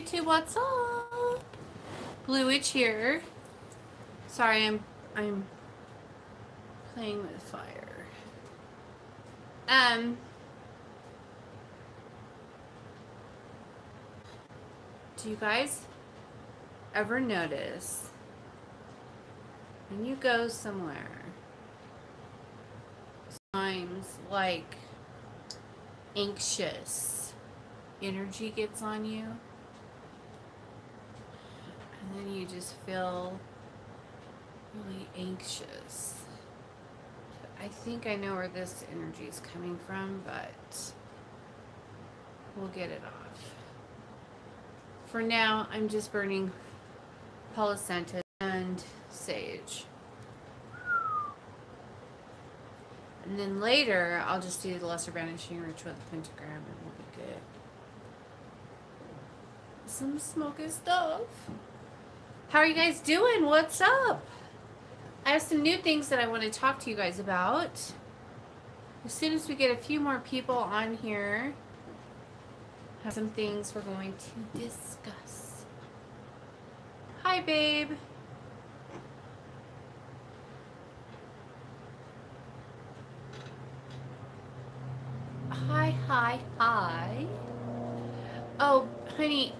YouTube, what's up? Blue Witch here. Sorry, I'm playing with fire. Do you guys ever notice when you go somewhere, sometimes like anxious energy gets on you, and then you just feel really anxious? I think I know where this energy is coming from, but we'll get it off. For now, I'm just burning Palo Santo and sage. And then later, I'll just do the lesser banishing ritual with the pentagram and we'll be good. Some smoky stuff. How are you guys doing? What's up? I have some new things that I want to talk to you guys about. As soon as we get a few more people on here, I have some things we're going to discuss. Hi, babe. Hi. Oh, honey,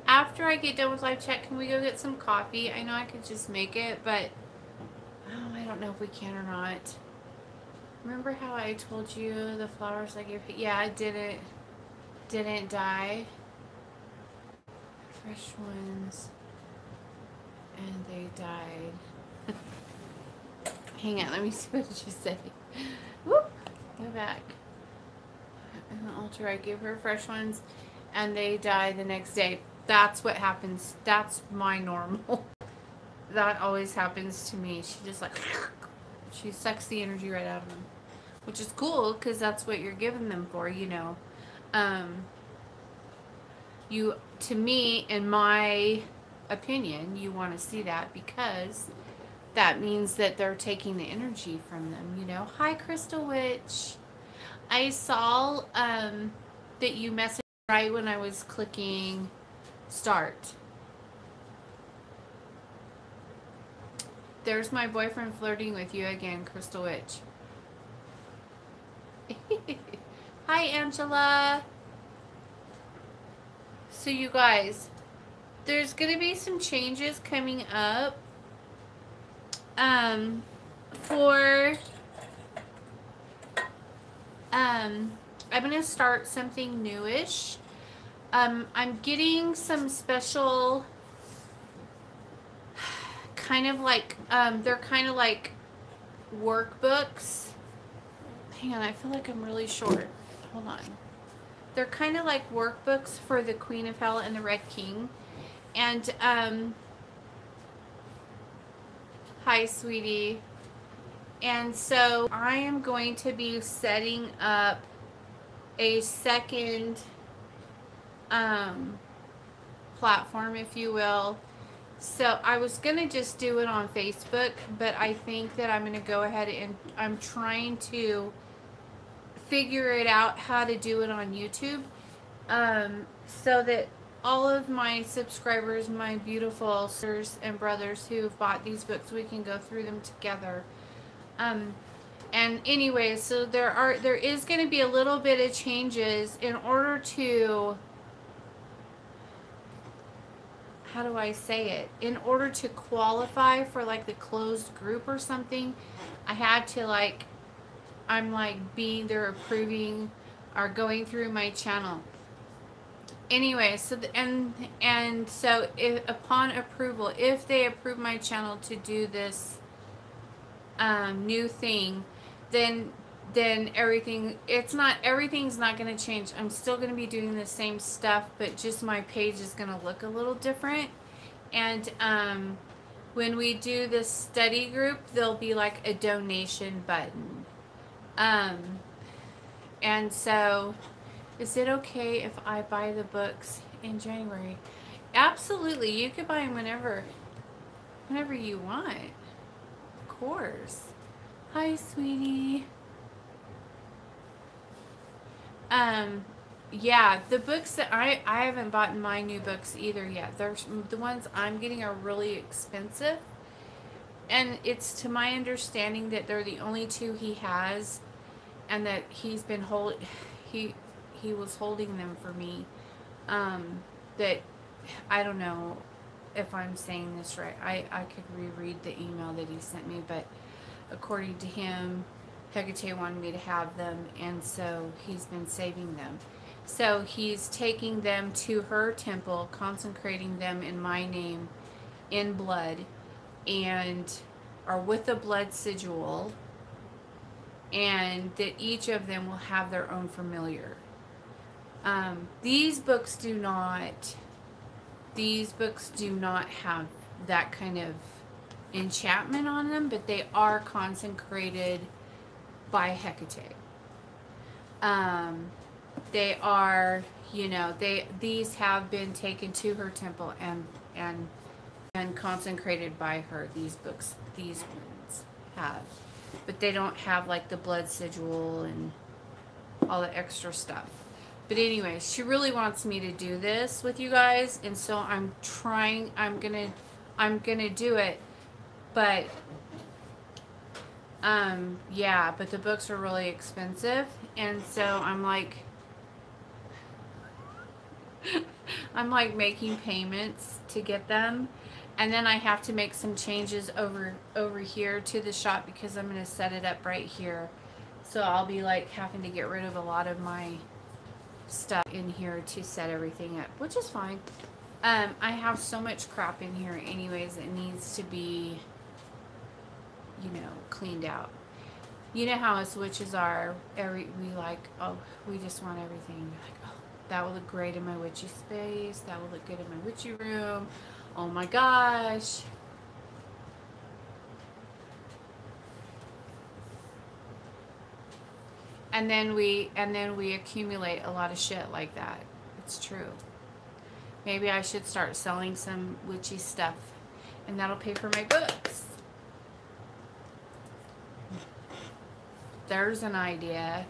after I get done with live chat, can we go get some coffee? I know I could just make it, but I don't know if we can or not. Remember how I told you the flowers I gave? Yeah, it didn't die. Fresh ones, and they died. Hang on, let me see what you say. Whoop, go back. And the altar, I gave her fresh ones, and they die the next day. That's what happens. That's my normal. That always happens to me. She just like, she sucks the energy right out of them, which is cool because that's what you're giving them for, you know. To me, in my opinion, you want to see that because that means that they're taking the energy from them, you know. Hi, Crystal Witch. I saw that you messaged right when I was clicking start. There's my boyfriend flirting with you again, Crystal Witch. Hi, Angela. So you guys, there's going to be some changes coming up I'm going to start something newish. I'm getting some special kind of like, they're kind of like workbooks. Hang on, I feel like I'm really short. Hold on. They're kind of like workbooks for the Queen of Hell and the Red King. And, hi, sweetie. And so I am going to be setting up a second platform, if you will. So I was going to just do it on Facebook, but I think that I'm going to go ahead and I'm trying to figure it out how to do it on YouTube, so that all of my subscribers, my beautiful sisters and brothers who have bought these books, we can go through them together. And anyway, so there is going to be a little bit of changes in order to, how do I say it? In order to qualify for like the closed group or something, I had to like, I'm like they're approving or going through my channel. Anyway, so so if upon approval, if they approve my channel to do this new thing, then everything's not going to change. I'm still going to be doing the same stuff, but just my page is going to look a little different. And when we do this study group, there'll be like a donation button. And so, is it okay if I buy the books in January? Absolutely. You can buy them whenever you want. Of course. Hi, sweetie. Yeah, the books that I haven't bought my new books either yet. There's the ones I'm getting are really expensive, and it's to my understanding that they're the only two he has, and that he's been he he was holding them for me. That I don't know if I'm saying this right. I could reread the email that he sent me, but according to him, Hecate wanted me to have them, and so he's been saving them. So he's taking them to her temple, consecrating them in my name in blood, and are with the blood sigil, and that each of them will have their own familiar. These books do not. These books do not have that kind of enchantment on them, but they are consecrated by Hecate. They are, these have been taken to her temple and consecrated by her. These books, these ones have, but they don't have like the blood sigil and all the extra stuff. But anyway, she really wants me to do this with you guys, and so I'm trying. I'm gonna do it, but yeah. But the books are really expensive, and so I'm like, making payments to get them, and then I have to make some changes over here to the shop because I'm gonna set it up right here. So I'll be like having to get rid of a lot of my stuff in here to set everything up, which is fine. I have so much crap in here anyways. It needs to be, cleaned out. You know how us witches are. We just want everything. Like, oh, that will look great in my witchy space. That will look good in my witchy room. Oh my gosh. And then we accumulate a lot of shit like that. It's true. Maybe I should start selling some witchy stuff, and that'll pay for my books. There's an idea.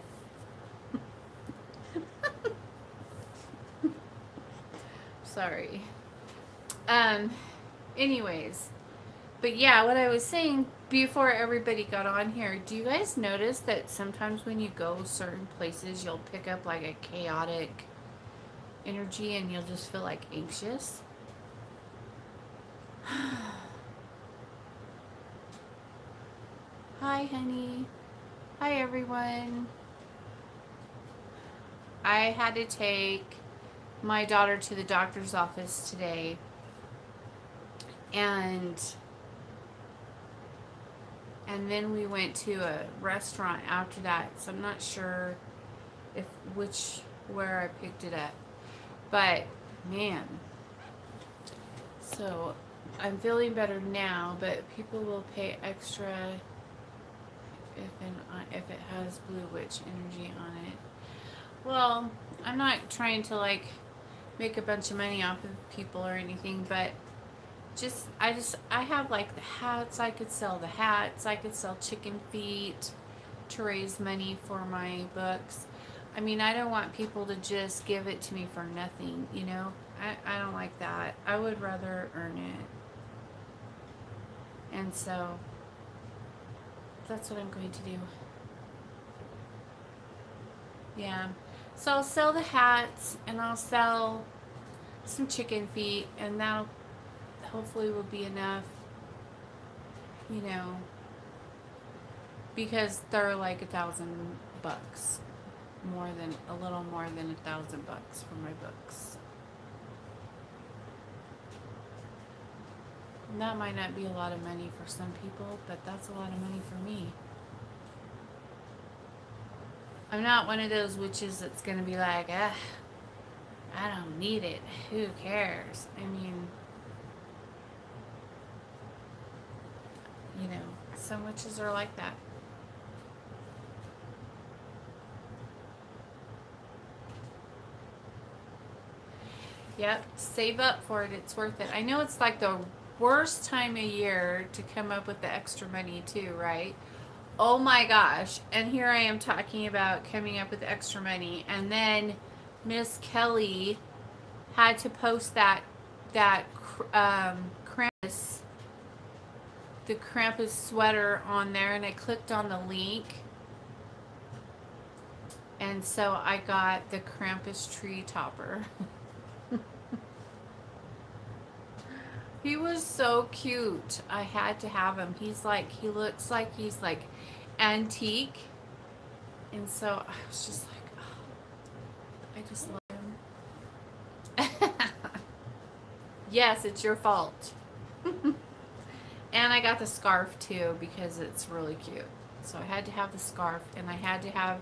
Sorry. Anyways, but yeah, what I was saying before everybody got on here, do you guys notice that sometimes when you go certain places, you'll pick up like a chaotic energy and you'll just feel like anxious? Hi, honey. Hi, everyone. I had to take my daughter to the doctor's office today, and then we went to a restaurant after that, so I'm not sure where I picked it up, but man, so I'm feeling better now, but people will pay extra if it has Blue Witch energy on it. Well, I'm not trying to like make a bunch of money off of people or anything, but I have like the hats. I could sell the hats. I could sell chicken feet to raise money for my books. I mean, I don't want people to just give it to me for nothing, I don't like that. I would rather earn it. And so that's what I'm going to do. Yeah. So I'll sell the hats, and I'll sell some chicken feet, and that'll hopefully will be enough, because they're like $1,000, a little more than $1,000 for my books. And that might not be a lot of money for some people, but that's a lot of money for me. I'm not one of those witches that's going to be like, I don't need it. Who cares? I mean, some witches are like that. Yep, save up for it. It's worth it. I know it's like the worst time of year to come up with the extra money too, right? Oh my gosh. And here I am talking about coming up with extra money, and then Miss Kelly had to post that Krampus, the Krampus sweater on there, and I clicked on the link, and so I got the Krampus tree topper. He was so cute. I had to have him. He looks like he's like antique, and so I was just like, oh, I just love him. Yes, it's your fault. And I got the scarf too because it's really cute. So I had to have the scarf, and I had to have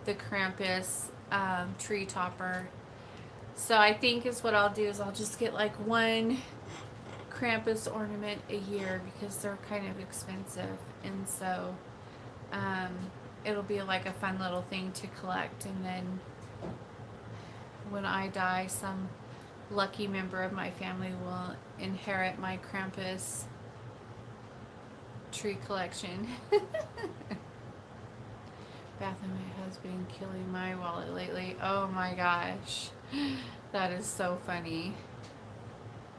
the Krampus tree topper. So I think is what I'll do is I'll just get like one Krampus ornament a year because they're kind of expensive, and so it'll be like a fun little thing to collect, and then when I die, some lucky member of my family will inherit my Krampus tree collection. Bath and my husband killing my wallet lately. Oh my gosh, that is so funny.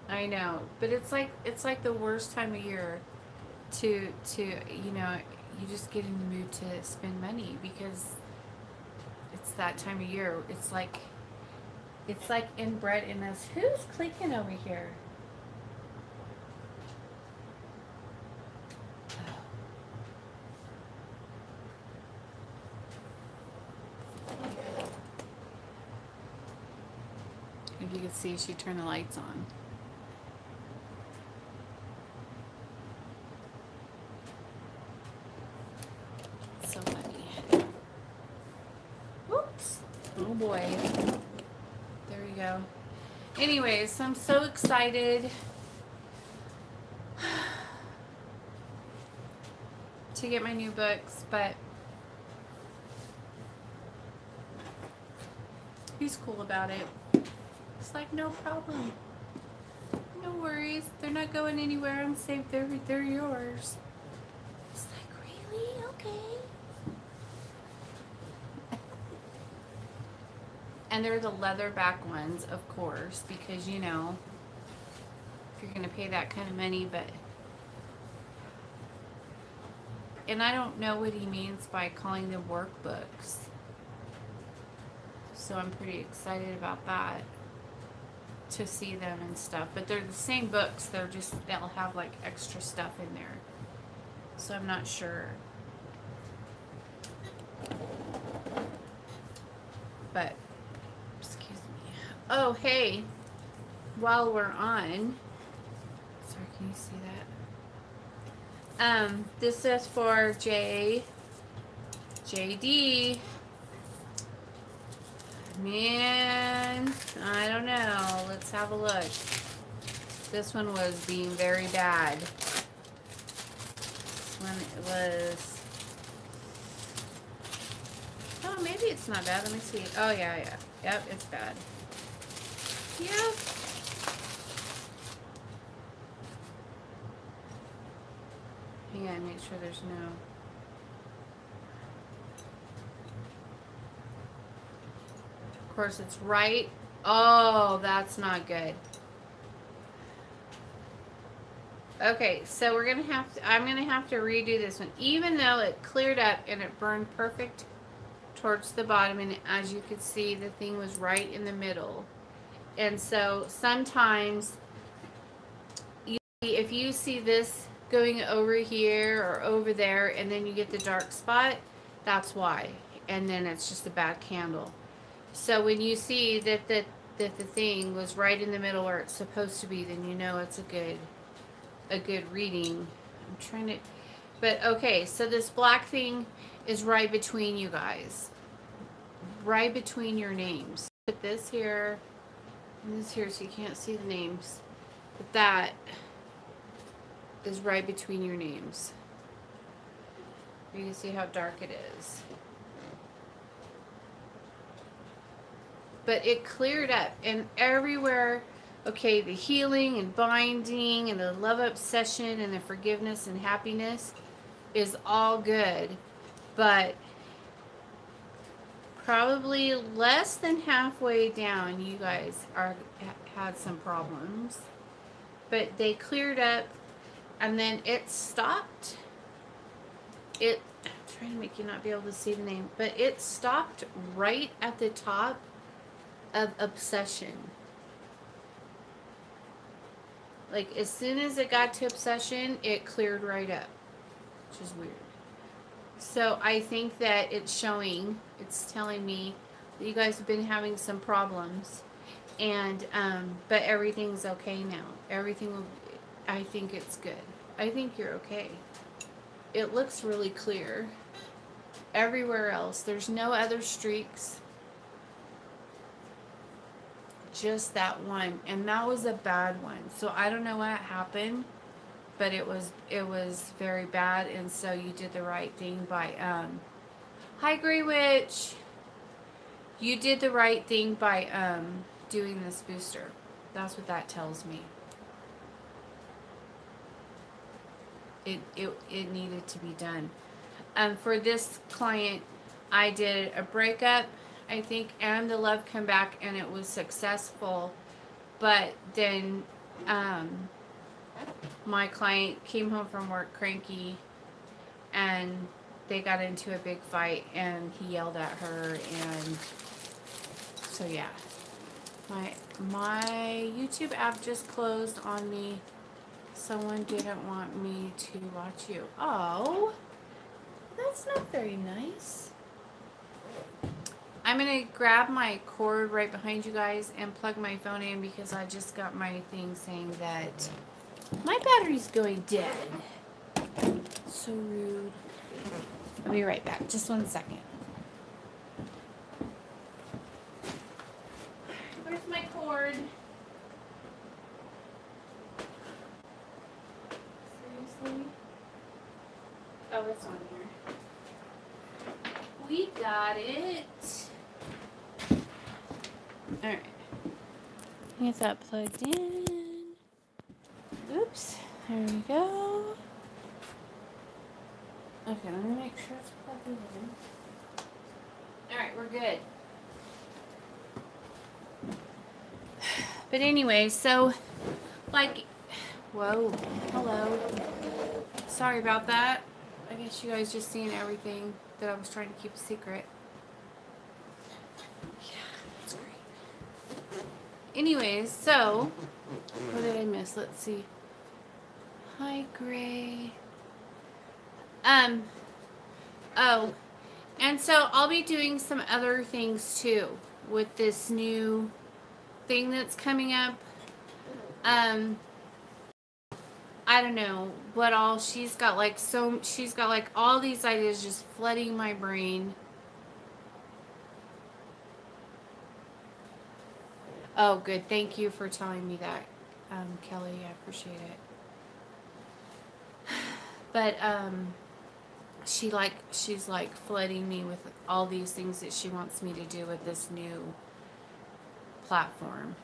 I know, but it's like the worst time of year to you know, you just get in the mood to spend money because it's that time of year. It's like inbred in us. Who's clicking over here? If you could see, she turned the lights on. So funny. Whoops. Oh boy. There we go. Anyways, I'm so excited to get my new books, but he's cool about it. It's like, no problem. No worries. They're not going anywhere. I'm safe. They're yours. It's like, really? Okay. And they're the leatherback ones, of course, because, you know, if you're going to pay that kind of money, but... And I don't know what he means by calling them workbooks. So I'm pretty excited about that, to see them and stuff. But they're the same books. They're just, they'll have like extra stuff in there. So I'm not sure. But, excuse me. Oh, hey. While we're on, sorry, can you see that? This is for JD. Man, I don't know. Let's have a look. This one was being very bad. This one was... Oh, maybe it's not bad. Let me see. Oh, yeah. Yep, it's bad. Yep. Hang on, make sure there's no... Of course, it's right. Oh, that's not good. Okay, so we're gonna have to, I'm gonna have to redo this one, even though it cleared up and it burned perfect towards the bottom, and as you could see, the thing was right in the middle. And so sometimes if you see this going over here or over there and then you get the dark spot, that's why. And then it's just a bad candle. So when you see that the thing was right in the middle where it's supposed to be, then you know it's a good reading. I'm trying to, but okay, so this black thing is right between you guys, right between your names. Put this here and this here so you can't see the names, but that is right between your names. You can see how dark it is. But it cleared up, and everywhere, okay, the healing and binding and the love obsession and the forgiveness and happiness is all good, but probably less than halfway down, you guys had some problems, but they cleared up, and then it stopped. I'm trying to make you not be able to see the name, but it stopped right at the top of obsession. Like, as soon as it got to obsession, it cleared right up, which is weird. So I think that it's telling me that you guys have been having some problems, and but everything's okay now. I think it's good. I think you're okay. It looks really clear. Everywhere else, there's no other streaks. Just that one, and that was a bad one. So I don't know what happened, but it was very bad, and so you did the right thing by hi Grey Witch. You did the right thing by doing this booster. That's what that tells me. It needed to be done. For this client, I did a breakup, I think, and the love come back, and it was successful. But then my client came home from work cranky, and they got into a big fight, and he yelled at her, and so yeah. My YouTube app just closed on me. Someone didn't want me to watch you. Oh, that's not very nice. I'm going to grab my cord right behind you guys and plug my phone in, because I just got my thing saying that my battery's going dead. So rude. I'll be right back. Just 1 second. Where's my cord? Seriously? Oh, it's on here. We got it. Alright. Get that plugged in. Oops. There we go. Okay, let me make sure it's plugged in. Alright, we're good. But anyway, so, like, whoa, hello. Sorry about that. I guess you guys just seen everything that I was trying to keep a secret. Yeah, that's great. Anyways, so, what did I miss? Let's see. Hi, Gray. Oh, and so I'll be doing some other things too with this new thing that's coming up. I don't know what all she's got, she's got like all these ideas just flooding my brain. Oh, good. Thank you for telling me that, Kelly. I appreciate it. But she's like flooding me with all these things that she wants me to do with this new platform.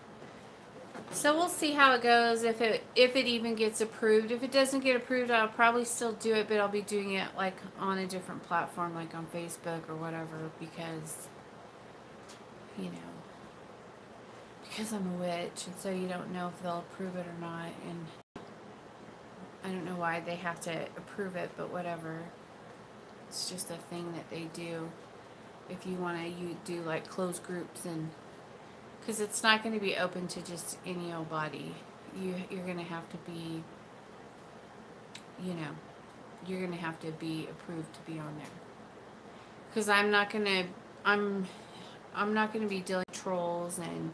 So we'll see how it goes, if it even gets approved. If it doesn't get approved, I'll probably still do it, but I'll be doing it like on a different platform, like on Facebook or whatever, because, you know, because I'm a witch, and so you don't know if they'll approve it or not, and I don't know why they have to approve it, but whatever. It's just a thing that they do if you want to do like closed groups, and because it's not going to be open to just any old body. You're going to have to be, you know, you're going to have to be approved to be on there. Because I'm not going to be dealing with trolls, and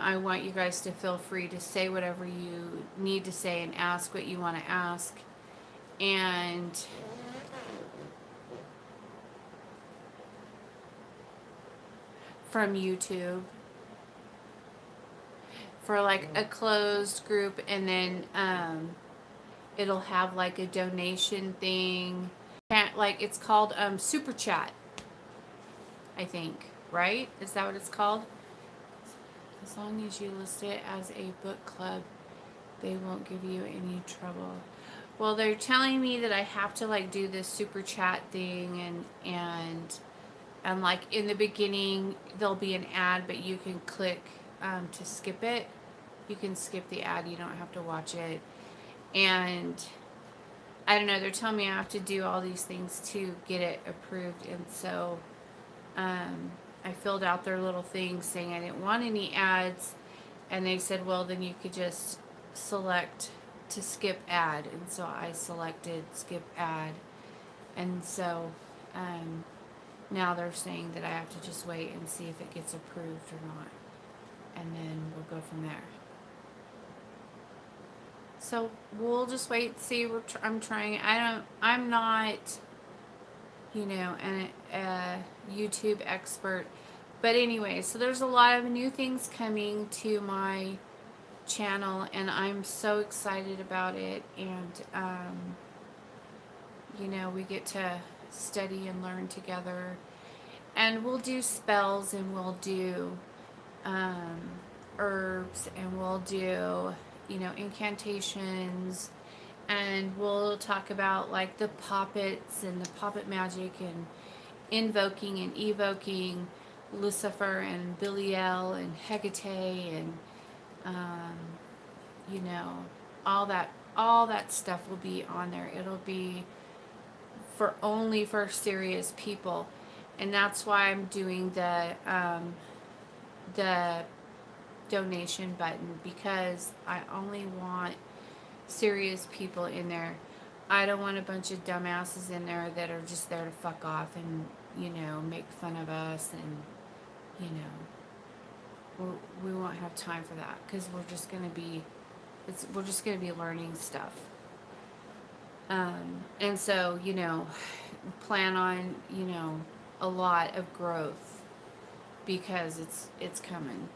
I want you guys to feel free to say whatever you need to say and ask what you want to ask. And from YouTube for like a closed group, and then it'll have like a donation thing, like it's called super chat, I think, right? Is that what it's called? As long as you list it as a book club, they won't give you any trouble. Well, they're telling me that I have to like do this super chat thing, and And like in the beginning, there'll be an ad, but you can click to skip it. You can skip the ad. You don't have to watch it. And I don't know. They're telling me I have to do all these things to get it approved. And so I filled out their little thing saying I didn't want any ads. And they said, well, then you could just select to skip ad. And so I selected skip ad. And so now they're saying that I have to just wait and see if it gets approved or not. And then we'll go from there. So we'll just wait and see. I'm trying. I'm not, you know, a YouTube expert. But anyway, so there's a lot of new things coming to my channel, and I'm so excited about it. And, you know, we get to study and learn together. And we'll do spells, and we'll do herbs, and we'll do, you know, incantations, and we'll talk about like the poppets and the poppet magic and invoking and evoking Lucifer and Belial and Hecate and you know, all that stuff will be on there. It'll be only for serious people, and that's why I'm doing the donation button, because I only want serious people in there. I don't want a bunch of dumbasses in there that are just there to fuck off and, you know, make fun of us, and, you know, we won't have time for that, because we're just gonna be learning stuff. And so, you know, plan on, you know, a lot of growth, because it's coming.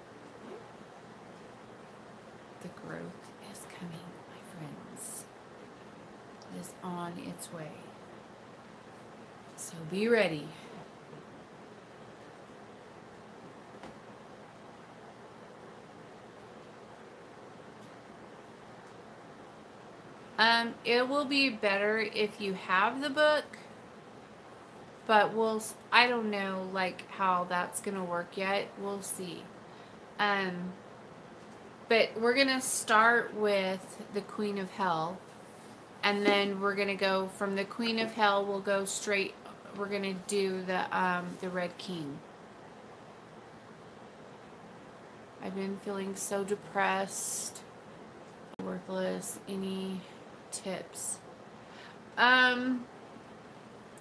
The growth is coming, my friends. It is on its way. So be ready. It will be better if you have the book, but I don't know like how that's gonna work yet. We'll see. But we're gonna start with the Queen of Hell, and then we're gonna go from the Queen of Hell. We'll go straight. We're gonna do the Red King. I've been feeling so depressed, worthless. Any tips?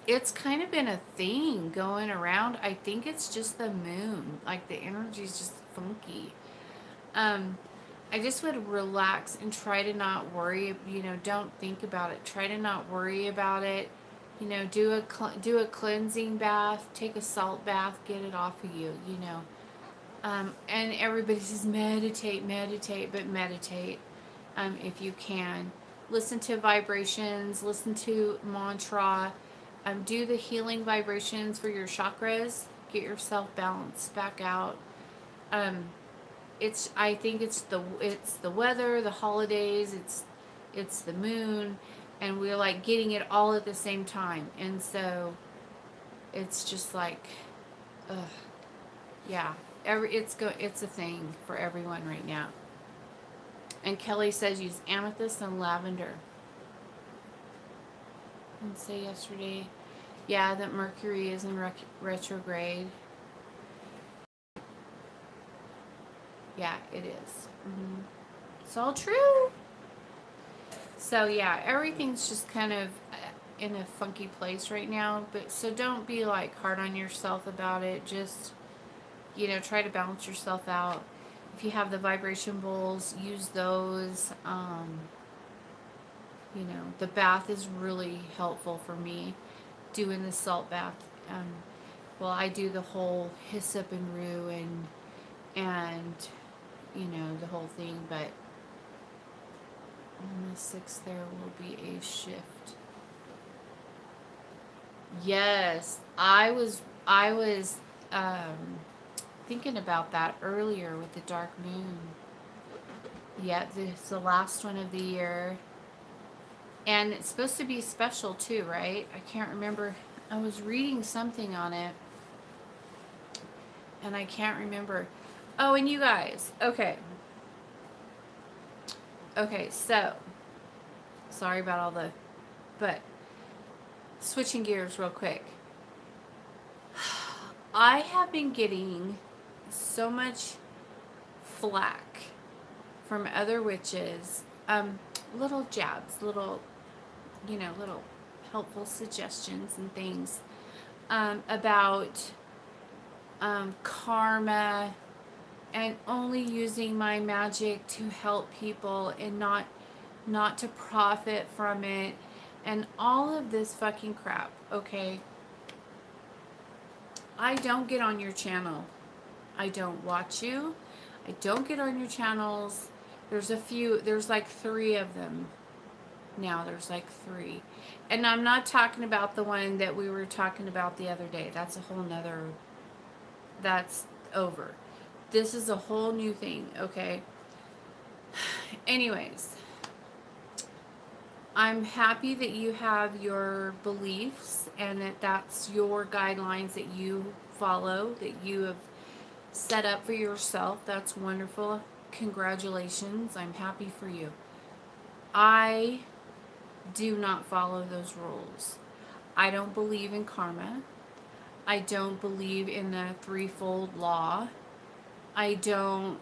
It's kind of been a thing going around. I think it's just the moon. Like the energy's just funky. I just would relax and try to not worry. You know, don't think about it. Try to not worry about it. You know, do a cleansing bath. Take a salt bath. Get it off of you. You know. And everybody says meditate, but meditate if you can. Listen to vibrations. Listen to mantra. Do the healing vibrations for your chakras. Get yourself balanced back out. I think it's the weather, the holidays, it's the moon, and we're like getting it all at the same time, and so it's just like, yeah, it's a thing for everyone right now. And Kelly says use amethyst and lavender. And say yesterday, yeah, that Mercury is in retrograde. Yeah, it is. It's all true. So yeah, everything's just kind of in a funky place right now. But so don't be like hard on yourself about it. Just, you know, try to balance yourself out. If you have the vibration bowls, use those. You know, the bath is really helpful for me. Doing the salt bath. Well, I do the whole hyssop and rue and you know, the whole thing, but on the 6th there will be a shift. Yes, I was thinking about that earlier with the dark moon. Yeah, it's the last one of the year. And it's supposed to be special too, right? I can't remember. I was reading something on it. and I can't remember. Oh, and you guys, okay. Okay, so, sorry about all the, but, switching gears real quick. I have been getting so much flack from other witches, little jabs, little, little helpful suggestions and things, about, karma and only using my magic to help people and not to profit from it and all of this fucking crap, okay? I don't get on your channel. I don't watch you. I don't get on your channels. There's a few, there's like 3 of them now. There's like 3. And I'm not talking about the one that we were talking about the other day. That's a whole nother, that's over. This is a whole new thing, okay? Anyways, I'm happy that you have your beliefs and that that's your guidelines that you follow, that you have set up for yourself. That's wonderful. Congratulations. I'm happy for you. I do not follow those rules. I don't believe in karma. I don't believe in the threefold law. I don't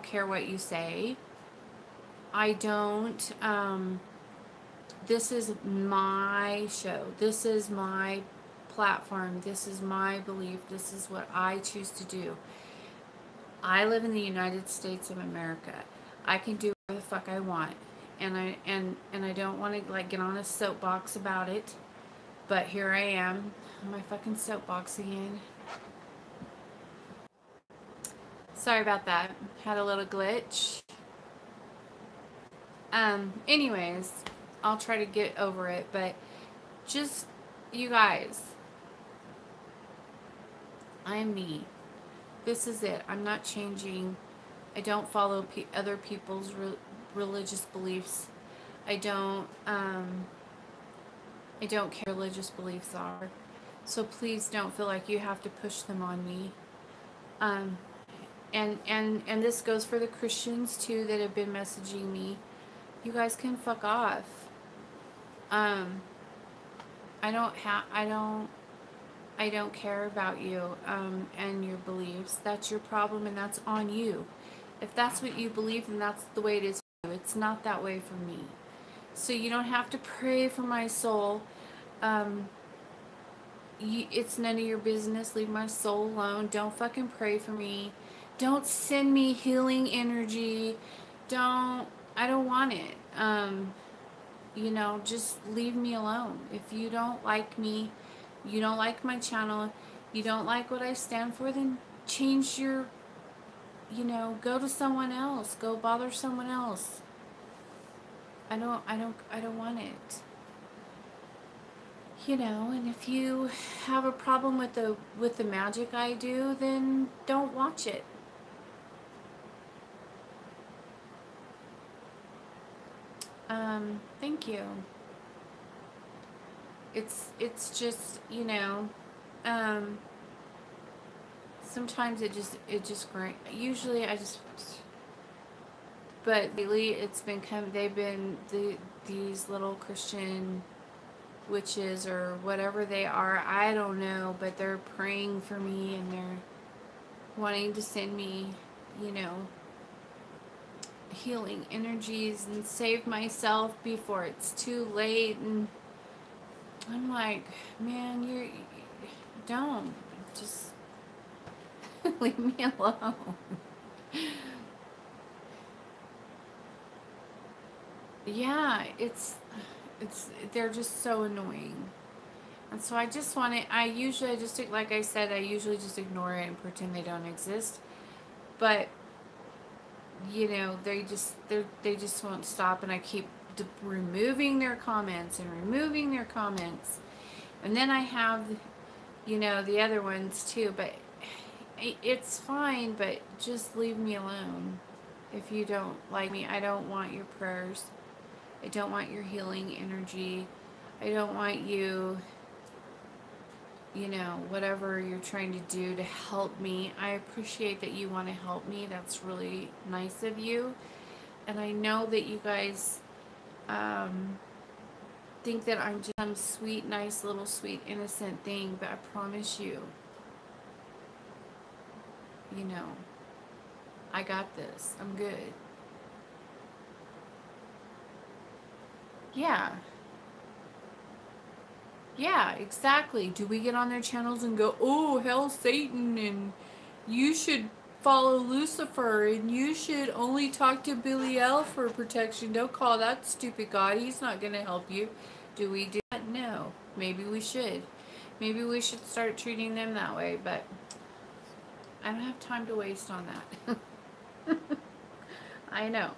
care what you say. I don't, this is my show. This is my platform. This is my belief. This is what I choose to do. I live in the United States of America. I can do whatever the fuck I want. And I don't want to like get on a soapbox about it. But here I am on my fucking soapbox again. Sorry about that. Had a little glitch. Anyways, I'll try to get over it, but just, you guys, I'm me. This is it. I'm not changing. I don't follow other people's religious beliefs. I don't care what religious beliefs are. So please don't feel like you have to push them on me. And this goes for the Christians too that have been messaging me. You guys can fuck off. I don't care about you and your beliefs. That's your problem and that's on you. If that's what you believe, then that's the way it is for you. It's not that way for me. So you don't have to pray for my soul. It's none of your business. Leave my soul alone. Don't fucking pray for me. Don't send me healing energy. I don't want it. Just leave me alone. If you don't like me, you don't like my channel, you don't like what I stand for, then change your, go to someone else. Go bother someone else. I don't want it. And if you have a problem with the magic I do, then don't watch it. Thank you. It's just, sometimes it just great. Usually but lately it's been they've been these little Christian witches or whatever they are, I don't know, but they're praying for me and they're wanting to send me, healing energies and save myself before it's too late. And I'm like, man, don't just leave me alone. Yeah, they're just so annoying. And so I usually just, like I said, I usually just ignore it and pretend they don't exist. But, they just won't stop, and I keep removing their comments and removing their comments. And then I have, the other ones too, but it's fine, but just leave me alone. If you don't like me, I don't want your prayers. I don't want your healing energy. I don't want you you know, whatever you're trying to do to help me. I appreciate that you want to help me. That's really nice of you. And I know that you guys think that I'm just some sweet, nice, little, sweet, innocent thing, but I promise you, you know, I got this. I'm good. Yeah. Yeah, exactly. Do we get on their channels and go, oh, hell, Satan, and you should follow Lucifer, and you should only talk to Belial for protection. Don't call that stupid God. He's not going to help you. Do we do that? No. Maybe we should. Maybe we should start treating them that way, but I don't have time to waste on that. I know.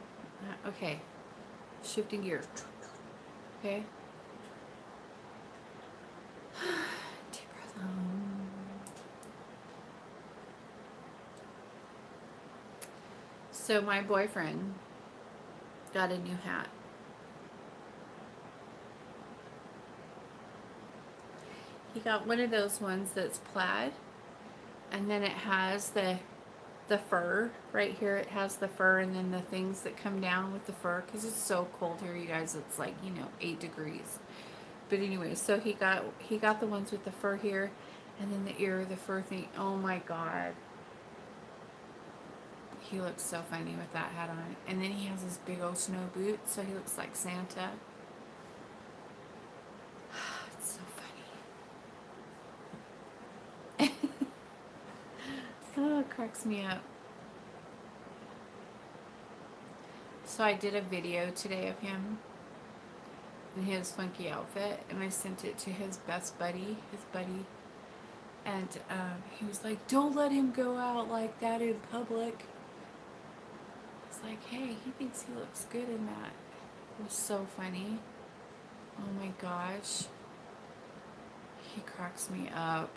Okay. Shifting gears. Okay. Deep breath. So my boyfriend got a new hat. He got one of those ones that's plaid, and then it has the fur right here. It has the fur, and then the things that come down with the fur, because it's so cold here, you guys. It's like, you know, 8 degrees. But anyway, so he got the ones with the fur here, and then the ear, the fur thing. Oh my God. He looks so funny with that hat on. And then he has his big old snow boots, so he looks like Santa. It's so funny. Oh, it cracks me up. So I did a video today of him in his funky outfit, and I sent it to his best buddy, and he was like, don't let him go out like that in public. It's like, hey, he thinks he looks good in that. It was so funny. Oh my gosh. He cracks me up.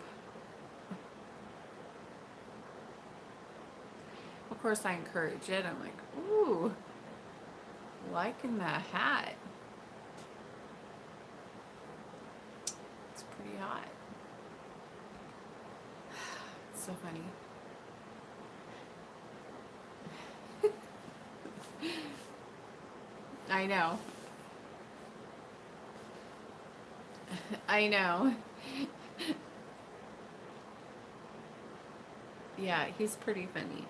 Of course, I encourage it. I'm like, ooh, liking that hat. It's pretty hot. It's so funny. I know. I know. Yeah, he's pretty funny.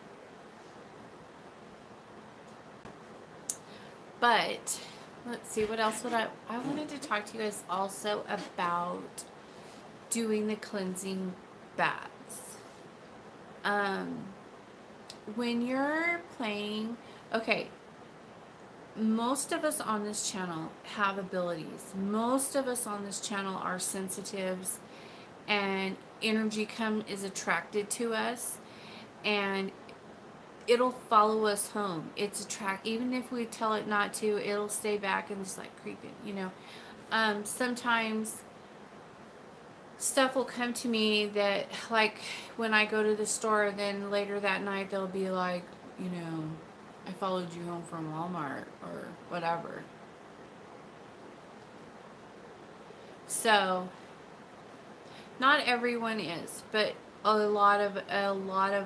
But let's see, what else would I wanted to talk to you guys also about doing the cleansing baths. When you're playing, okay, most of us on this channel have abilities. Most of us on this channel are sensitives, and energy is attracted to us, and it'll follow us home. It's even if we tell it not to, it'll stay back and just like creeping, you know. Sometimes stuff will come to me that, like, when I go to the store, then later that night they'll be like, you know, I followed you home from Walmart or whatever. So not everyone is, but a lot of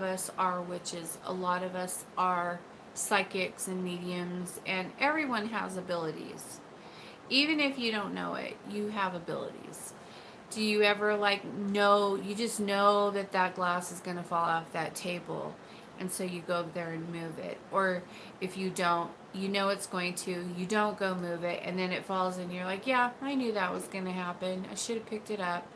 us are witches. A lot of us are psychics and mediums, and everyone has abilities. Even if you don't know it, you have abilities. Do you ever you just know that that glass is going to fall off that table, and so you go there and move it? Or if you don't, you know it's going to, you don't go move it, and then it falls and you're like, yeah, I knew that was going to happen. I should have picked it up.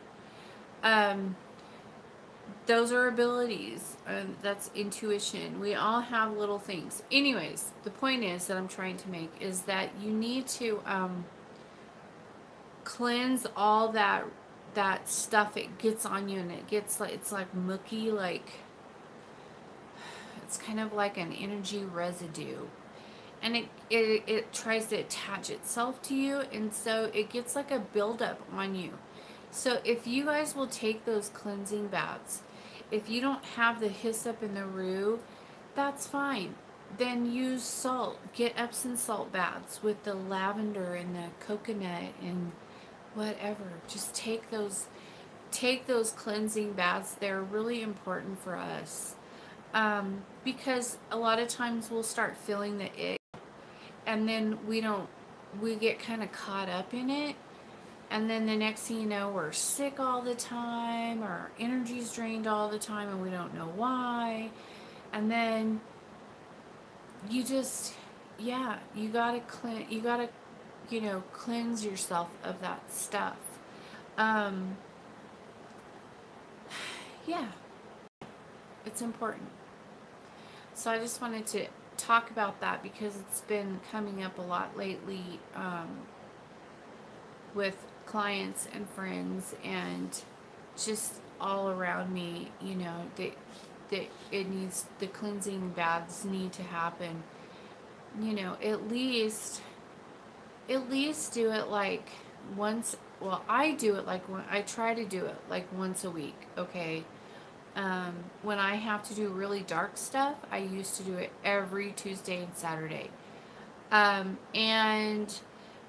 Those are abilities. That's intuition. We all have little things. Anyways, the point is that I'm trying to make is that you need to cleanse all that stuff. It gets on you, and it gets like, it's like mucky, like it's kind of like an energy residue, and it tries to attach itself to you, and so it gets like a buildup on you. So if you guys will take those cleansing baths, if you don't have the hyssop and the rue, that's fine. Then use salt. Get Epsom salt baths with the lavender and the coconut and whatever. Just take those take those cleansing baths. They're really important for us. Because a lot of times we'll start feeling the ick, and then we get kind of caught up in it. And then the next thing you know, we're sick all the time, or our energy's drained all the time, and we don't know why. And then you just, yeah, you gotta cleanse yourself of that stuff. Yeah, it's important. So I just wanted to talk about that because it's been coming up a lot lately, with clients and friends, and just all around me, that the cleansing baths need to happen. At least do it like once. Well, I do it like I try to do it like once a week. Okay. When I have to do really dark stuff, I used to do it every Tuesday and Saturday.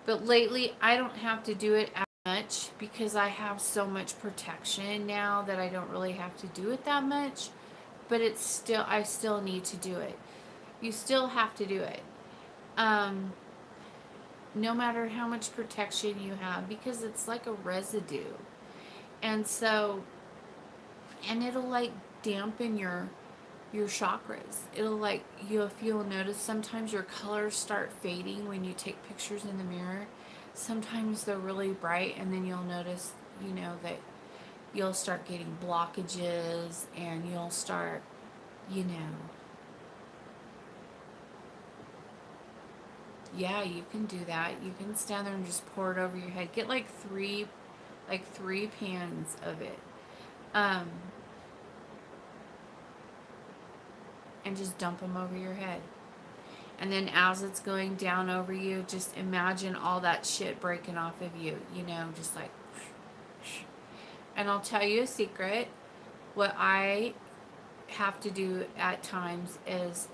But lately I don't have to do it as much because I have so much protection now that I don't really have to do it that much. But I still need to do it. You still have to do it. No matter how much protection you have, because it's like a residue. And so, and it'll like dampen your chakras. It'll like, if you'll notice, sometimes your colors start fading when you take pictures in the mirror. Sometimes they're really bright, and then you'll notice, that you'll start getting blockages, and you'll start, yeah, you can do that. You can stand there and just pour it over your head. Get like three pans of it. And just dump them over your head. And then as it's going down over you, just imagine all that shit breaking off of you, just like. And I'll tell you a secret. What I have to do at times is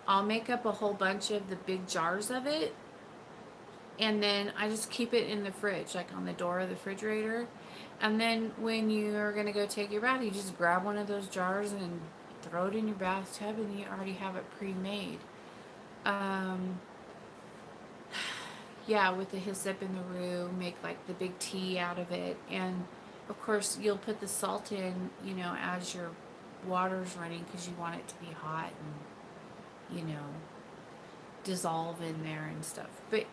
I'll make up a whole bunch of the big jars of it, and then I just keep it in the fridge, like on the door of the refrigerator. And then when you're going to go take your bath, you just grab one of those jars and throw it in your bathtub, and you already have it pre-made. Yeah, with the hyssop and the rue, make like the big tea out of it. And of course you'll put the salt in, as your water's running, because you want it to be hot and, dissolve in there and stuff. But,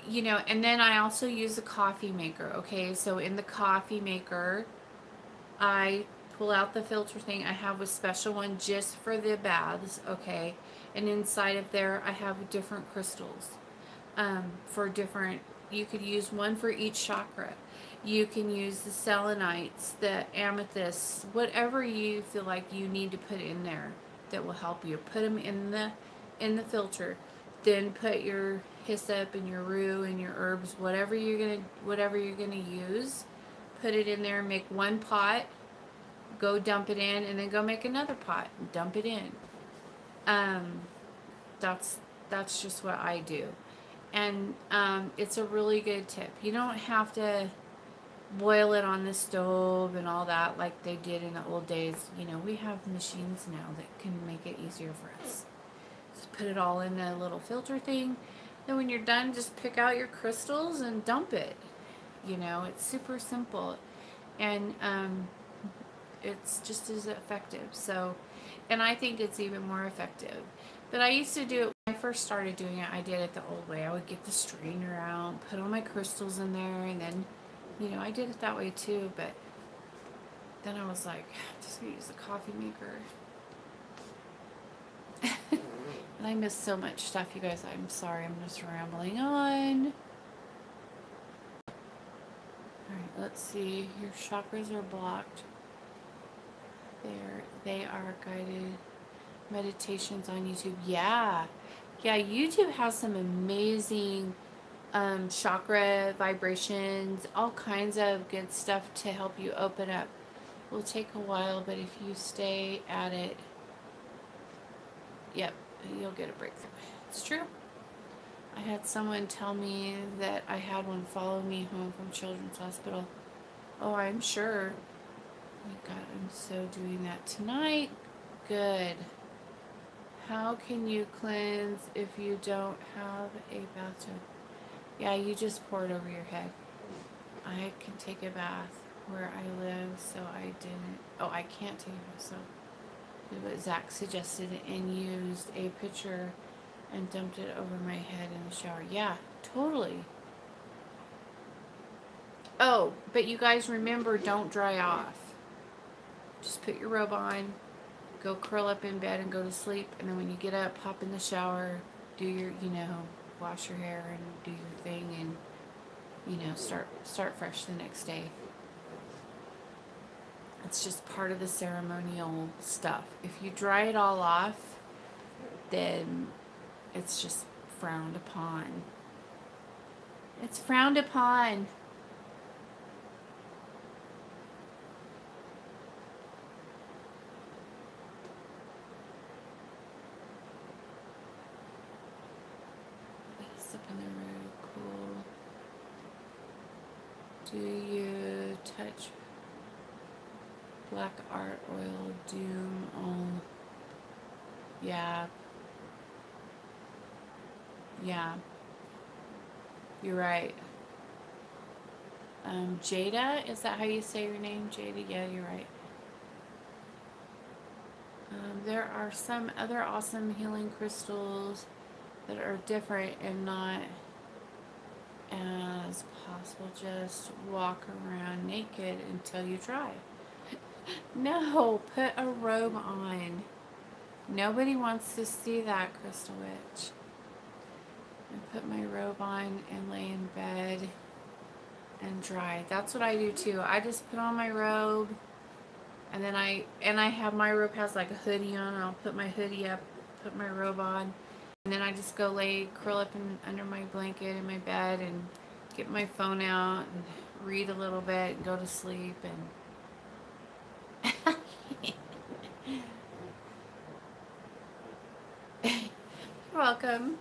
and then I also use a coffee maker. Okay, so in the coffee maker, I pull out the filter thing. I have a special one just for the baths, okay? And inside of there, I have different crystals, for different, you could use one for each chakra. You can use the selenites, the amethysts, whatever you feel like you need to put in there that will help you. Put them in the filter. Then put your hyssop and your rue and your herbs, whatever you're gonna use. Put it in there. Make one pot. Go dump it in, and then go make another pot and dump it in. That's just what I do. And it's a really good tip. You don't have to boil it on the stove and all that like they did in the old days. We have machines now that can make it easier for us. Just put it all in the little filter thing. Then when you're done, just pick out your crystals and dump it. It's super simple. And it's just as effective. So, and I think it's even more effective. But I used to do it when I first started doing it. I did it the old way. I would get the strainer out, put all my crystals in there, and then, I did it that way too. But then I was like, I'm just gonna use the coffee maker. And I missed so much stuff, you guys. I'm sorry. I'm just rambling on. Alright, let's see. Your chakras are blocked. They are guided meditations on YouTube. Yeah, YouTube has some amazing chakra vibrations, all kinds of good stuff to help you open up. It will take a while, but if you stay at it, yep, you'll get a breakthrough. It's true. I had someone tell me that I had one follow me home from Children's Hospital. Oh, I'm sure. Oh my God, I'm so doing that tonight. Good. How can you cleanse if you don't have a bathtub? Yeah, you just pour it over your head. I can take a bath where I live, so I didn't. Oh, I can't take a bath, so did what Zach suggested and used a pitcher and dumped it over my head in the shower. Yeah, totally. Oh, but you guys remember, don't dry off. Just put your robe on, go curl up in bed and go to sleep, and then when you get up, hop in the shower, do your, wash your hair and do your thing, and start fresh the next day. It's just part of the ceremonial stuff. If you dry it all off, then it's just frowned upon. It's frowned upon. Up in the room, cool. Do you touch black art oil doom on? Yeah. Yeah. You're right. Jada, is that how you say your name, Jada? Yeah, you're right. There are some other awesome healing crystals that are different and not as possible. Just walk around naked until you dry. No, put a robe on. Nobody wants to see that, Crystal Witch. I put my robe on and lay in bed and dry. That's what I do too. I just put on my robe, and then I have, my robe has like a hoodie on. I'll put my hoodie up, put my robe on, and then I just go curl up under my blanket in my bed and get my phone out and read a little bit and go to sleep. And you're welcome.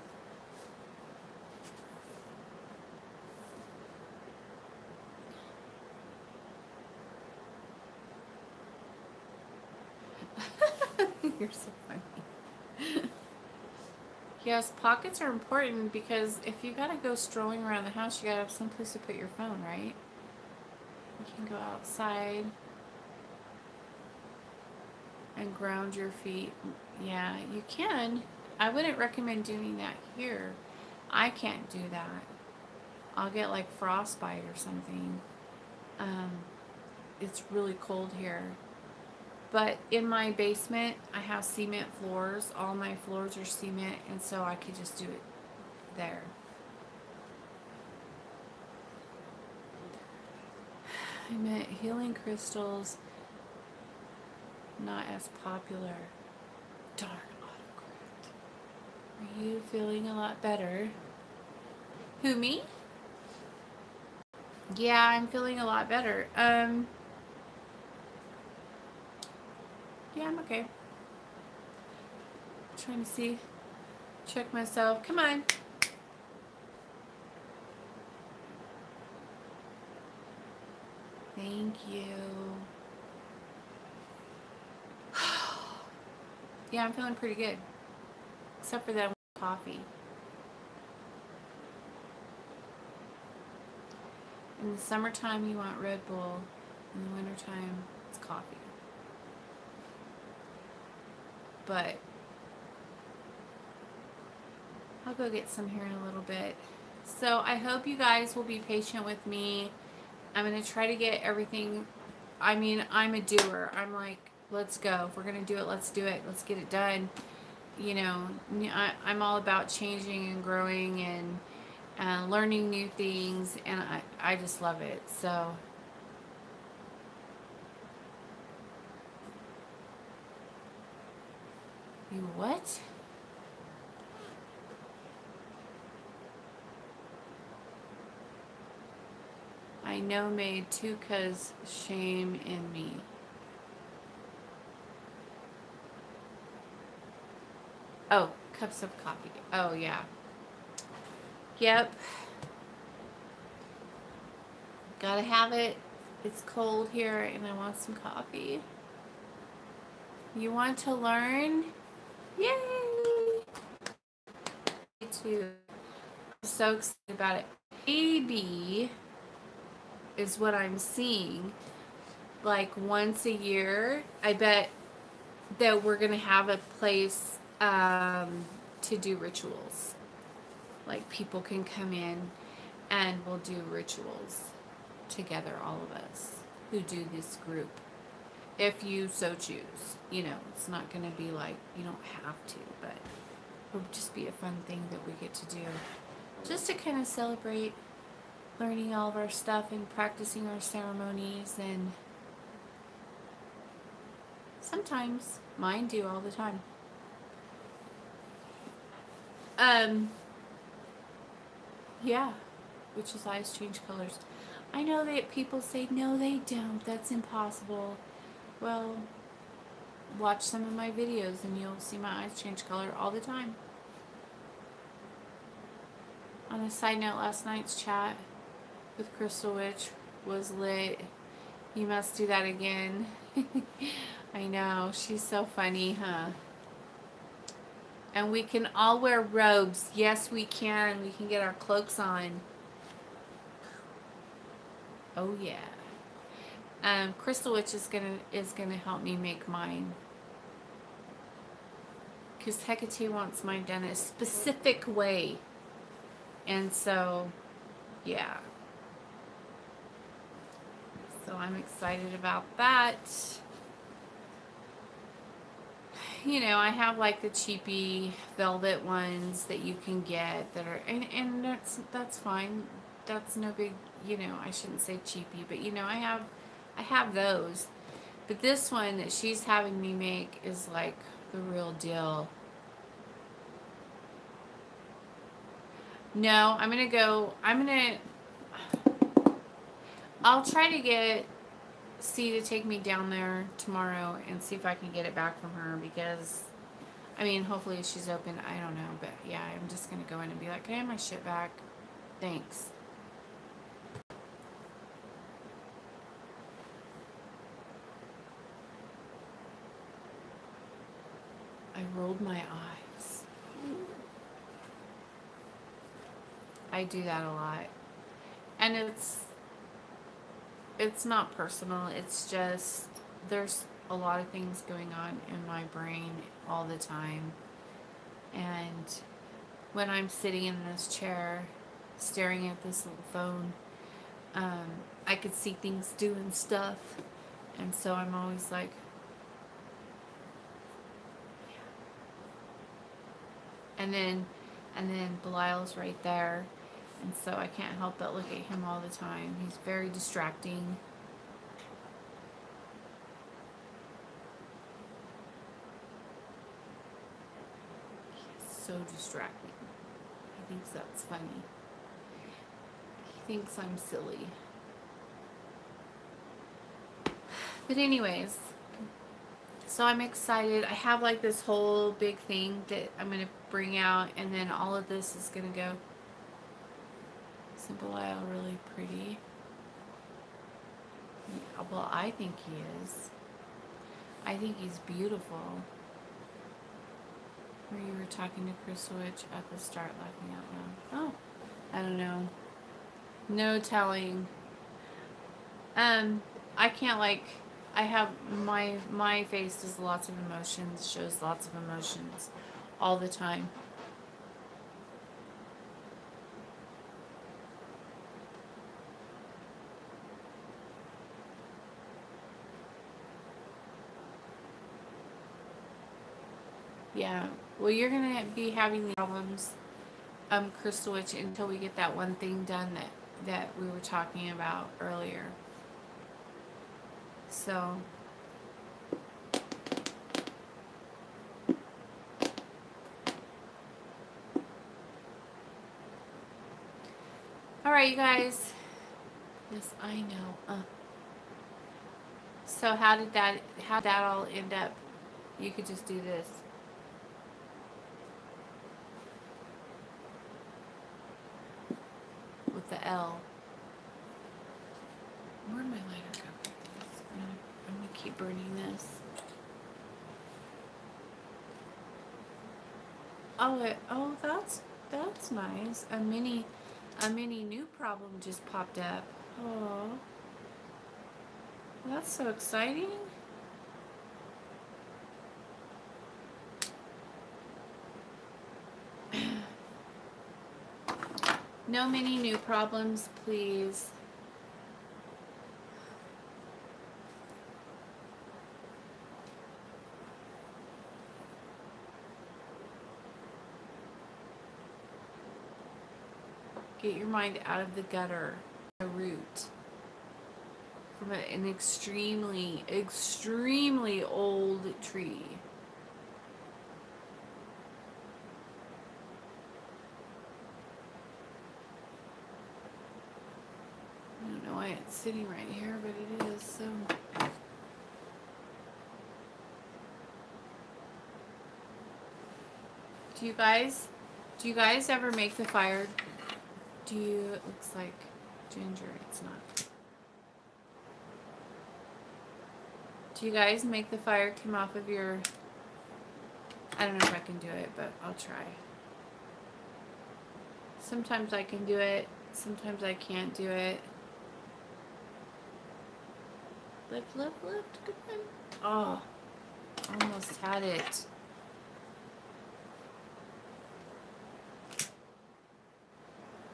You're so funny. Yes, pockets are important because if you gotta go strolling around the house, you gotta have some place to put your phone, right? You can go outside and ground your feet. Yeah, you can. I wouldn't recommend doing that here. I can't do that. I'll get like frostbite or something. It's really cold here. But in my basement, I have cement floors. All my floors are cement, and so I could just do it there. I meant healing crystals, not as popular. Darn autocorrect. Are you feeling a lot better? Who, me? Yeah, I'm feeling a lot better. Yeah, I'm okay. Trying to see. Check myself. Come on. Thank you. Yeah, I'm feeling pretty good. Except for that coffee. In the summertime, you want Red Bull. In the wintertime, it's coffee. But I'll go get some here in a little bit. So I hope you guys will be patient with me. I'm going to try to get everything. I mean, I'm a doer. I'm like, let's go. If we're going to do it, let's do it. Let's get it done. You know, I'm all about changing and growing and learning new things. And I just love it. So you what? I know made Tuka's shame in me. Oh, cups of coffee. Oh, yeah. Yep. Gotta have it. It's cold here and I want some coffee. You want to learn? Yay! Me too. I'm so excited about it. Maybe is what I'm seeing. Like once a year, I bet that we're gonna have a place to do rituals. Like people can come in and we'll do rituals together, all of us who do this group. If you so choose, you know, it's not gonna be like you don't have to, but it'll just be a fun thing that we get to do. Just to kind of celebrate learning all of our stuff and practicing our ceremonies, and sometimes mine do all the time. Yeah, witches' eyes change colors. I know that people say, no, they don't. That's impossible. Well, watch some of my videos and you'll see my eyes change color all the time. On a side note, last night's chat with Crystal Witch was lit. You must do that again. I know, she's so funny, huh? And we can all wear robes. Yes, we can. We can get our cloaks on. Oh yeah. Crystal Witch is gonna help me make mine, because Hecate wants mine done a specific way, and so yeah. So I'm excited about that. You know, I have like the cheapy velvet ones that you can get that are, and that's fine. That's no big, you know, I shouldn't say cheapy, but you know, I have those. But this one that she's having me make is like the real deal. No, I'll try to get C to take me down there tomorrow and see if I can get it back from her, because I mean, hopefully she's open. I don't know, but yeah, I'm just gonna go in and be like, can I have my shit back? Thanks. I rolled my eyes. I do that a lot. And it's not personal. It's just there's a lot of things going on in my brain all the time. And when I'm sitting in this chair staring at this little phone, I could see things doing stuff. And so I'm always like, and then Belial's right there, and so I can't help but look at him all the time. He's very distracting. He's so distracting. He thinks that's funny. He thinks I'm silly. But anyways, so I'm excited. I have like this whole big thing that I'm going to bring out, and then all of this is going to go. Isn't Belial really pretty? Yeah, well, I think he is. I think he's beautiful. Where you were talking to Crystal Witch at the start, laughing out loud. Oh, I don't know. No telling. I can't like. I have my face does lots of emotions, shows lots of emotions, all the time. Yeah. Well, you're gonna be having the problems, Crystal Witch, until we get that one thing done that we were talking about earlier. So. All right, you guys. Yes, I know. So how did that all end up? You could just do this. With the L. Where'd my lighter burning this. Oh, that's nice. A mini new problem just popped up. Oh, that's so exciting. No many new problems, please. Get your mind out of the gutter, the root. From an extremely, extremely old tree. I don't know why it's sitting right here, but it is, so. Do you guys ever make the fire? It looks like ginger, it's not. Do you guys make the fire come off of your, I don't know if I can do it, but I'll try. Sometimes I can do it, sometimes I can't do it. Lift, lift, lift, good one. Oh, almost had it.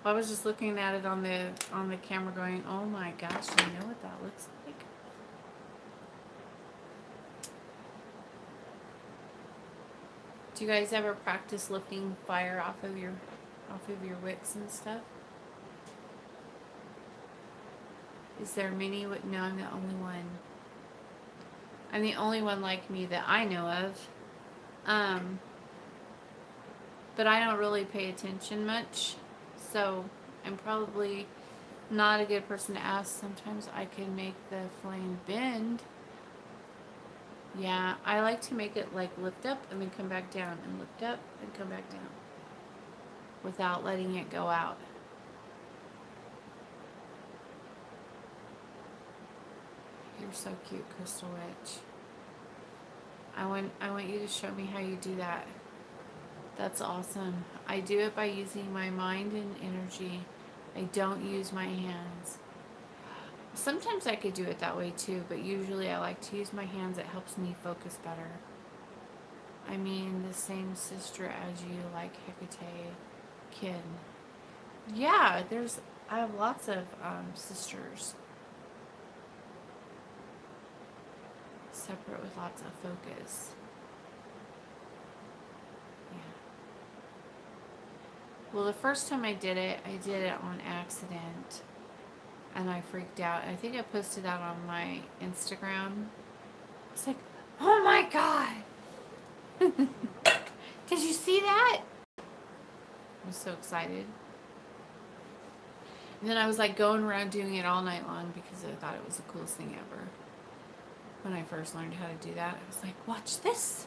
I was just looking at it on the camera going, oh my gosh, I know what that looks like. Do you guys ever practice lifting fire off of your wicks and stuff? Is there many? No, I'm the only one. I'm the only one like me that I know of. But I don't really pay attention much, so I'm probably not a good person to ask. Sometimes I can make the flame bend. Yeah, I like to make it like lift up and then come back down and lift up and come back down without letting it go out. You're so cute, Crystal Witch. I want you to show me how you do that. That's awesome. I do it by using my mind and energy. I don't use my hands. Sometimes I could do it that way too, but usually I like to use my hands. It helps me focus better. I mean, the same sister as you, like Hecate Kin. Yeah, I have lots of sisters. Separate with lots of focus. Yeah. Well, the first time I did it on accident. And I freaked out. I think I posted that on my Instagram. It's like, oh my God. Did you see that? I was so excited. And then I was like going around doing it all night long because I thought it was the coolest thing ever. When I first learned how to do that, I was like, watch this.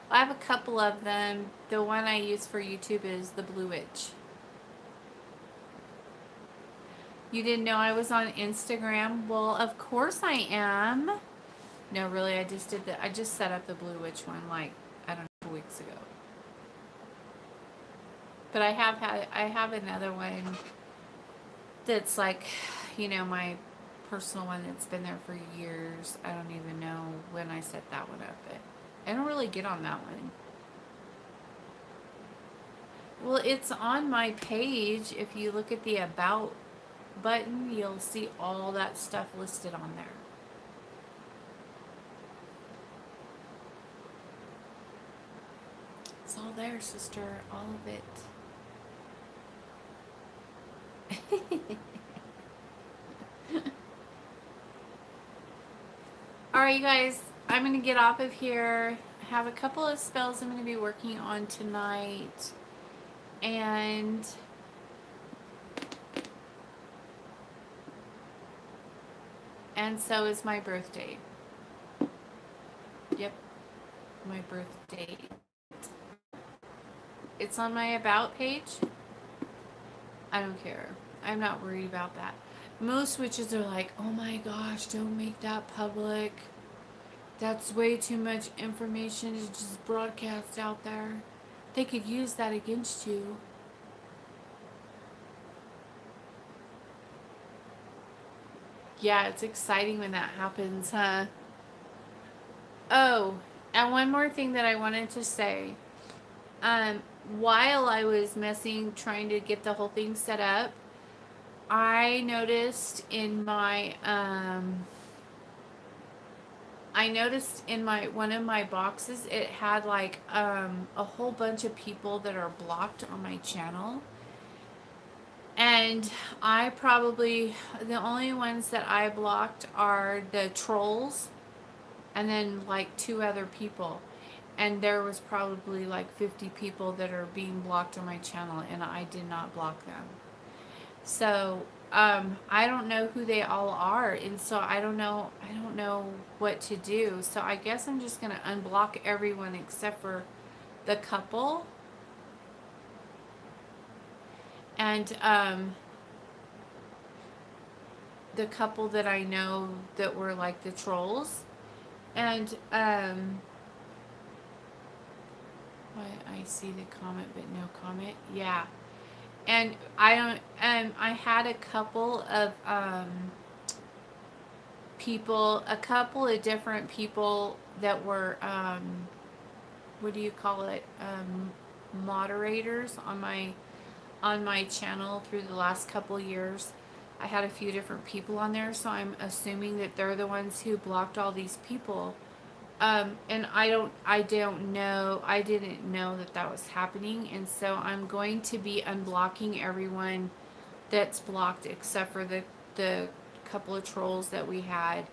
I have a couple of them. The one I use for YouTube is the Blue Witch. You didn't know I was on Instagram? Well, of course I am. No, really, I just set up the Blue Witch one like, I don't know, 2 weeks ago. But I have another one that's like, you know, my personal one that's been there for years. I don't even know when I set that one up, but I don't really get on that one. Well, it's on my page. If you look at the About button, you'll see all that stuff listed on there. It's all there, sister. All of it. Alright, you guys. I'm going to get off of here. I have a couple of spells I'm going to be working on tonight. And so is my birthday. Yep. My birthday. It's on my About page. I don't care. I'm not worried about that. Most witches are like, oh my gosh, don't make that public. That's way too much information to just broadcast out there. They could use that against you. Yeah, it's exciting when that happens, huh? Oh, and one more thing that I wanted to say. Um, while I was messing, trying to get the whole thing set up, I noticed in my one of my boxes, it had like a whole bunch of people that are blocked on my channel. And I probably, the only ones that I blocked are the trolls and then like 2 other people. And there was probably like 50 people that are being blocked on my channel, and I did not block them. So I don't know who they all are, and so I don't know what to do. So I guess I'm just gonna unblock everyone except for the couple. And the couple that I know that were like the trolls. And I see the comment but no comment. Yeah. And I don't I had a couple of people, a couple of different people that were what do you call it? Moderators on my channel through the last couple years. I had a few different people on there, so I'm assuming that they're the ones who blocked all these people. And I didn't know that that was happening, and so I'm going to be unblocking everyone that's blocked except for the couple of trolls that we had,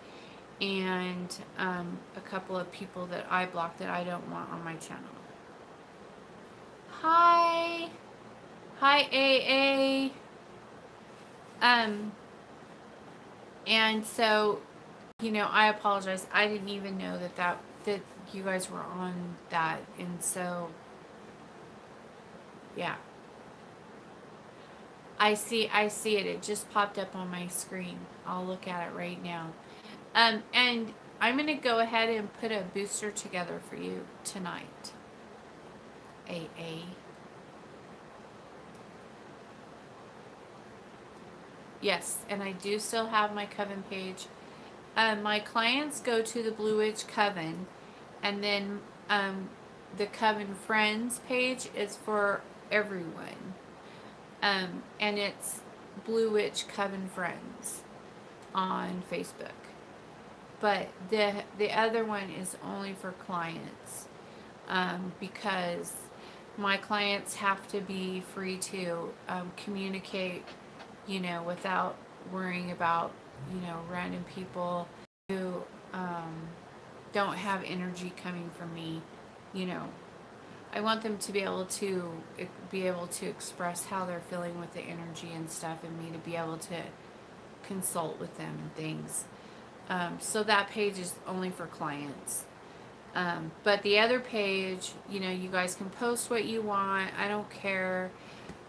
and a couple of people that I blocked that I don't want on my channel. Hi. Hi, AA. And so, I apologize. I didn't even know that you guys were on that. And so, yeah. I see it. It just popped up on my screen. I'll look at it right now. And I'm going to go ahead and put a booster together for you tonight. AA. Yes, and I do still have my coven page. My clients go to the Blue Witch Coven, and then the Coven Friends page is for everyone. And it's Blue Witch Coven Friends on Facebook. But the other one is only for clients, because my clients have to be free to communicate, without worrying about, random people who don't have energy coming from me. I want them to be able to express how they're feeling with the energy and stuff, and me to be able to consult with them and things. So that page is only for clients. But the other page, you guys can post what you want. I don't care.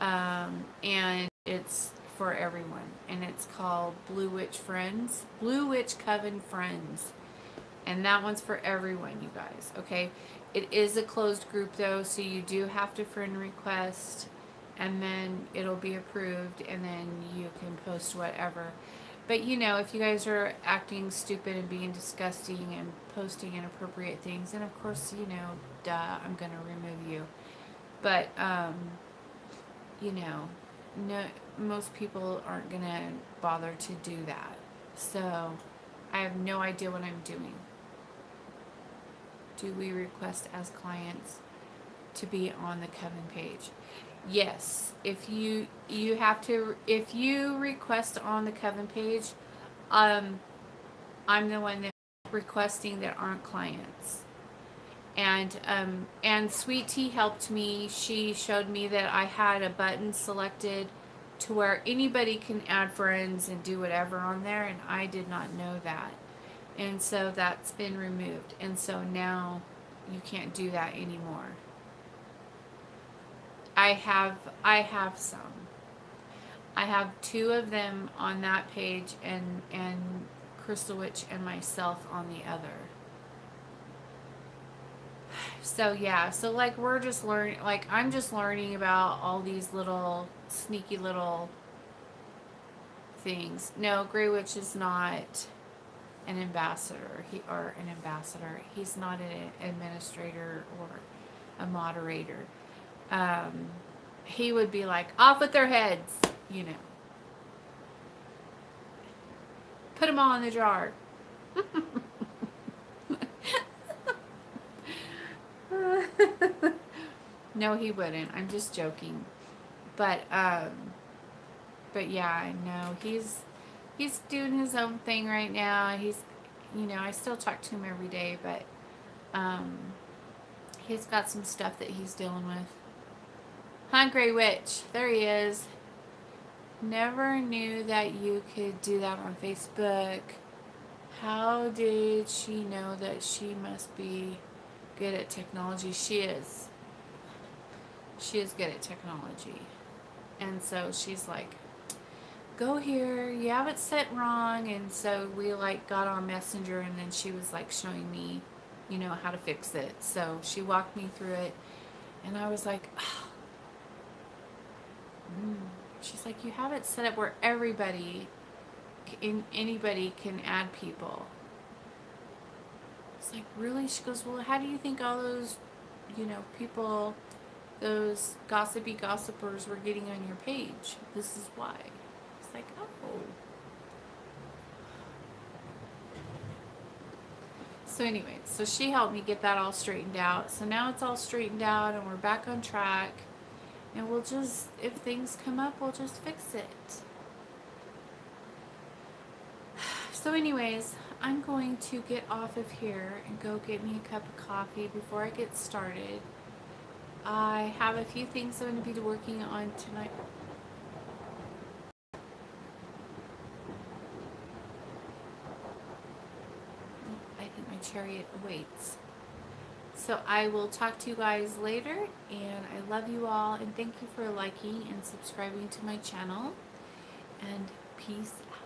And it's for everyone. And it's called Blue Witch Friends. Blue Witch Coven Friends. And that one's for everyone, you guys. Okay? It is a closed group, though, so you do have to friend request. And then it'll be approved. And then you can post whatever. But, if you guys are acting stupid and being disgusting and posting inappropriate things, then of course, duh, I'm going to remove you. But, no, most people aren't going to bother to do that. So, I have no idea what I'm doing. Do we request as clients to be on the Coven page? Yes, if you request on the Coven page, I'm the one that's requesting that aren't clients. And Sweet Tea helped me. She showed me that I had a button selected to where anybody can add friends and do whatever on there, and I did not know that. And so that's been removed. And so now you can't do that anymore. I have some. I have 2 of them on that page, and Crystal Witch and myself on the other. So yeah, so like we're just learning, like I'm just learning about all these little sneaky little things. No, Grey Witch is not an ambassador. He's not an administrator or a moderator. He would be like, off with their heads, you know. Put them all in the jar. No, he wouldn't. I'm just joking. But yeah, no, he's doing his own thing right now. He's, you know, I still talk to him every day, but he's got some stuff that he's dealing with. Huh, Grey Witch? There he is. Never knew that you could do that on Facebook. How did she know that she must be good at technology? She is. She is good at technology. And so she's like, go here, you have it set wrong. And so we like got on Messenger, and then she was like showing me, you know, how to fix it. So she walked me through it, and I was like, oh. She's like, you have it set up where anybody can add people. It's like, really? She goes, well, how do you think all those, you know, people, those gossipy gossipers were getting on your page? This is why. It's like, oh. So anyway, so she helped me get that all straightened out. So now it's all straightened out, and we're back on track. And we'll just, if things come up, we'll just fix it. So anyways, I'm going to get off of here and go get me a cup of coffee before I get started. I have a few things I'm going to be working on tonight. I think my chariot awaits. So I will talk to you guys later, and I love you all, and thank you for liking and subscribing to my channel, and peace out.